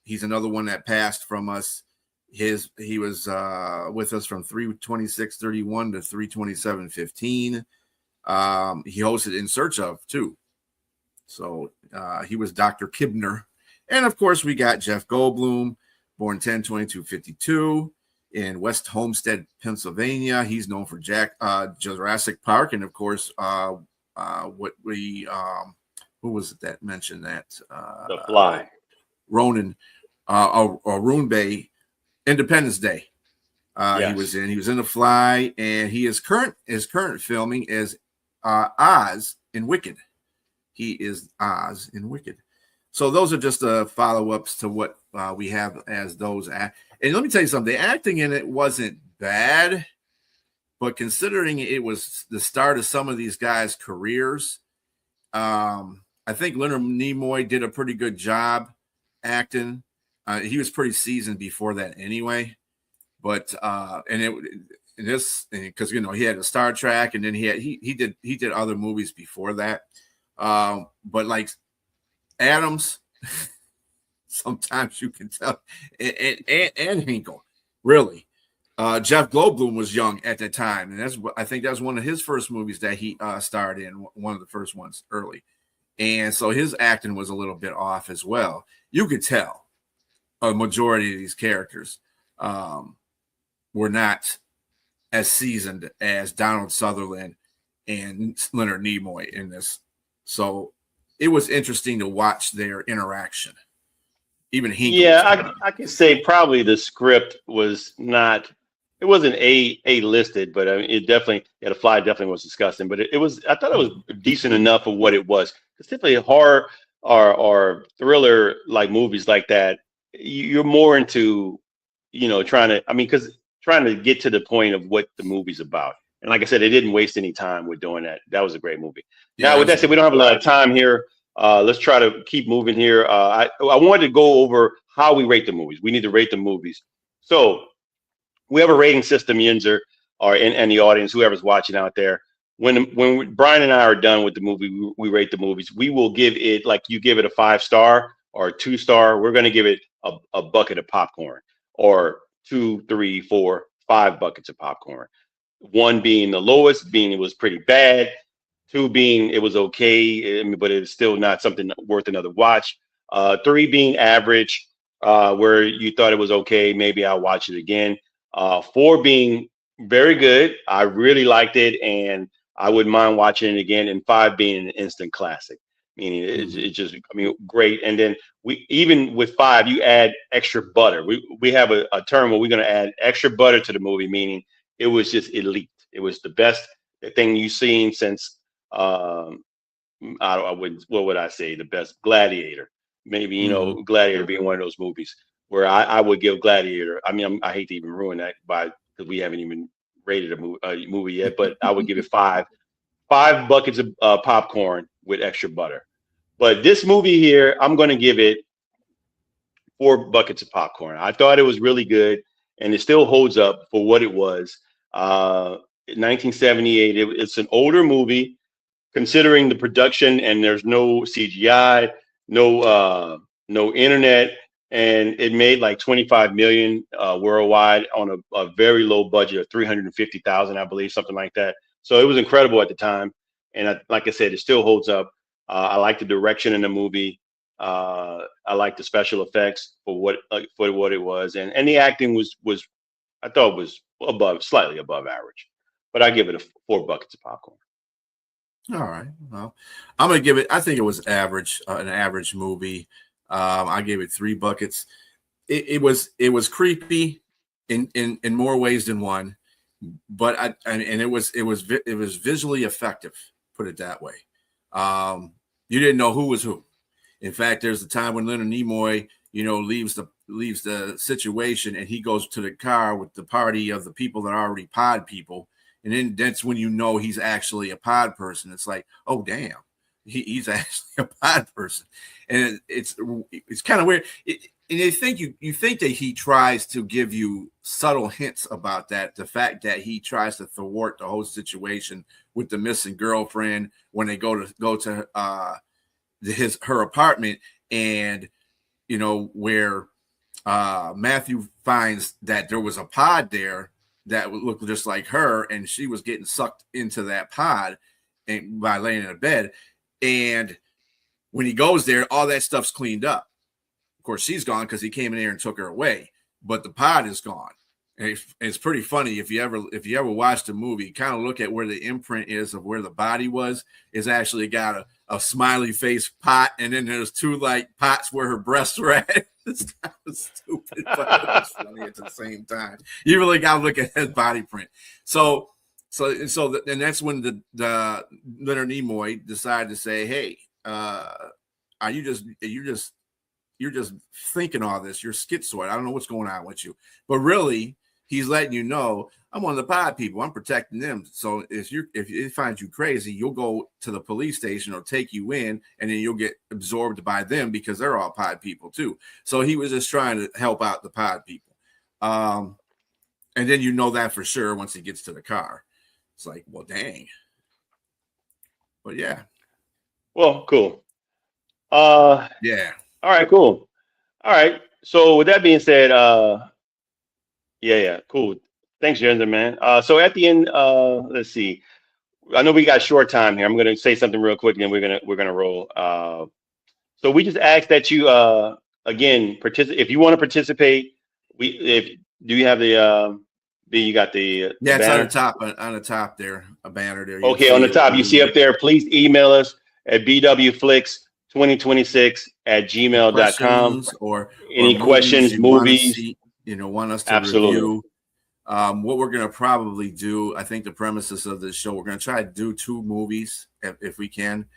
He's another one that passed from us. He was with us from 3/26/31 to 3/27/15. He hosted In Search Of too. So he was Dr. Kibner. And of course, we got Jeff Goldblum, born 10/22/52 in West Homestead, Pennsylvania. He's known for Jurassic Park, and of course, who was it that mentioned that? The Fly. Ronan, Arun Bay, Independence Day. Yes. He was in The Fly, and his current filming is Oz in Wicked. He is Oz in Wicked. So those are just follow-ups to what we have as those. And let me tell you something. The acting in it wasn't bad, but considering it was the start of some of these guys' careers, I think Leonard Nimoy did a pretty good job acting. He was pretty seasoned before that anyway. But because he had a Star Trek, and then he did other movies before that. But like Adams, sometimes you can tell, and Hinkle, really. Jeff Goldblum was young at the time, and I think that was one of his first movies that he starred in, one of the first ones early, and so his acting was a little bit off as well. You could tell a majority of these characters were not as seasoned as Donald Sutherland and Leonard Nimoy in this. So it was interesting to watch their interaction. Even Hinkle. Yeah, I can say probably the script was not. It wasn't A listed, but I mean, it definitely. Yeah, The Fly definitely was disgusting, but it was. I thought it was decent enough for what it was. Because typically horror or thriller like movies like that, you're more into, trying to get to the point of what the movie's about. And like I said, it didn't waste any time with doing that. That was a great movie. Yeah, now, with that said, we don't have a lot of time here. Let's try to keep moving here. I wanted to go over how we rate the movies. We need to rate the movies. So we have a rating system, Yinzer, and the audience, whoever's watching out there. When Brian and I are done with the movie, we rate the movies. We will give it, like you give it a 5-star or a 2-star. We're going to give it a bucket of popcorn, or 2, 3, 4, 5 buckets of popcorn. 1 being the lowest, being it was pretty bad. 2 being it was okay, but it's still not something worth another watch. 3 being average, where you thought it was okay, maybe I'll watch it again. 4 being very good, I really liked it, and I wouldn't mind watching it again. And 5 being an instant classic, meaning it's just, great. And then even with 5, you add extra butter. We have a term where we're going to add extra butter to the movie, meaning it was just elite. It was the best thing you've seen since. What would I say? The best Gladiator, maybe, Gladiator being one of those movies where I would give Gladiator. I hate to even ruin that because we haven't even rated a movie yet, but I would give it 5 buckets of popcorn with extra butter. But this movie here, I'm going to give it 4 buckets of popcorn. I thought it was really good, and it still holds up for what it was. 1978. It's an older movie, considering the production, and there's no CGI, no internet, and it made like 25 million worldwide on a very low budget of 350,000, I believe, something like that. So it was incredible at the time, and like I said, it still holds up. I like the direction in the movie. I like the special effects for what it was, and the acting was I thought was slightly above average, but I give it 4 buckets of popcorn. All right. Well, I'm gonna give it. I think it was average, an average movie. I gave it 3 buckets. It was creepy in more ways than one, but it was visually effective. Put it that way. You didn't know who was who. In fact, there's a time when Leonard Nimoy, leaves the situation, and he goes to the car with the party of the people that are already pod people. And then that's when he's actually a pod person. It's like, oh, damn, he's actually a pod person. And it's kind of weird. And you think that he tries to give you subtle hints about that. The fact that he tries to thwart the whole situation with the missing girlfriend when they go to her apartment, and where Matthew finds that there was a pod there that looked just like her, and she was getting sucked into that pod and by laying in a bed. And when he goes there, all that stuff's cleaned up. Of course, she's gone because he came in there and took her away, but the pod is gone. And it's pretty funny if you ever watch the movie, kind of look at where the imprint is of where the body was. It's actually got a smiley face pot, and then there's two like pots where her breasts were at. It's kind of stupid, but it's funny at the same time. You really got to look at his body print. And that's when the Leonard Nimoy decided to say, "Hey, you're just thinking all this. You're schizoid. I don't know what's going on with you." But really, he's letting you know, I'm one of the pod people. I'm protecting them. So if it finds you crazy, you'll go to the police station or take you in, and then you'll get absorbed by them because they're all pod people too. So he was just trying to help out the pod people. And then you know that for sure once he gets to the car. It's like, well, dang. But yeah. Well, cool. Yeah. All right, cool. All right. So with that being said, yeah, cool. Thanks, Jensen, man. So at the end, let's see. I know we got short time here. I'm gonna say something real quick, and then we're gonna roll. So we just ask that you again participate if you want to participate. Do you have the you got the yeah, it's banner? on the top there, a banner there. Okay, on the top, you see up there. Please email us at bwflix2026@gmail.com or any questions, movies. Want us to Absolutely. review. What we're going to probably do, I think the premises of this show, we're going to try to do 2 movies if we can.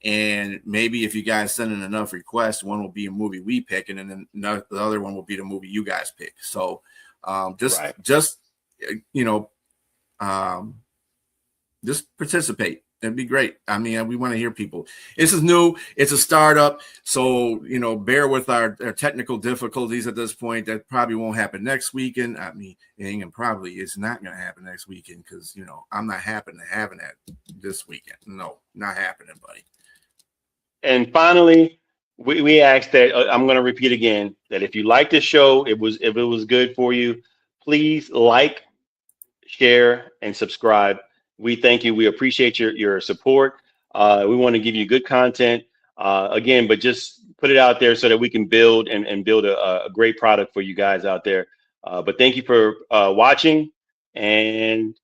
And maybe if you guys send in enough requests, one will be a movie we pick, and then the other one will be the movie you guys pick. So just participate. That'd be great. I mean, we want to hear people. This is new. It's a startup. So, bear with our technical difficulties at this point. That probably won't happen next weekend. I mean, and probably it's not going to happen next weekend because, I'm not having that this weekend. No, not happening, buddy. And finally, we ask that I'm going to repeat again that if you like this show, if it was good for you, please like, share, and subscribe. We thank you. We appreciate your support. We want to give you good content again, but just put it out there so that we can build and build a great product for you guys out there. But thank you for watching. And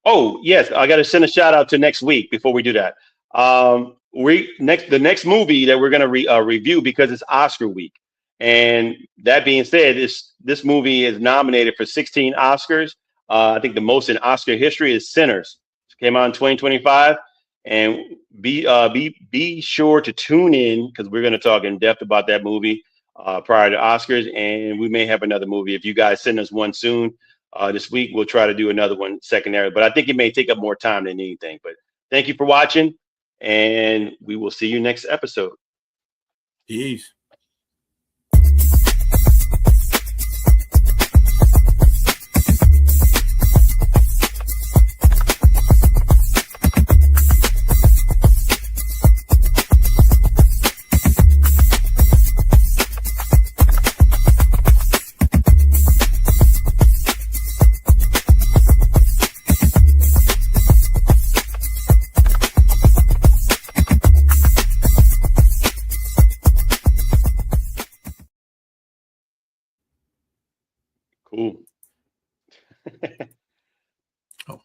oh yes, I got to send a shout out to next week before we do that. The next movie that we're going to review, because it's Oscar week. And that being said, this movie is nominated for 16 Oscars. I think the most in Oscar history is Sinners. Came out in 2025, and be sure to tune in because we're going to talk in depth about that movie prior to Oscars, and we may have another movie. If you guys send us one soon this week, we'll try to do another one secondary. But I think it may take up more time than anything. But thank you for watching, and we will see you next episode. Peace. Cool. Oh.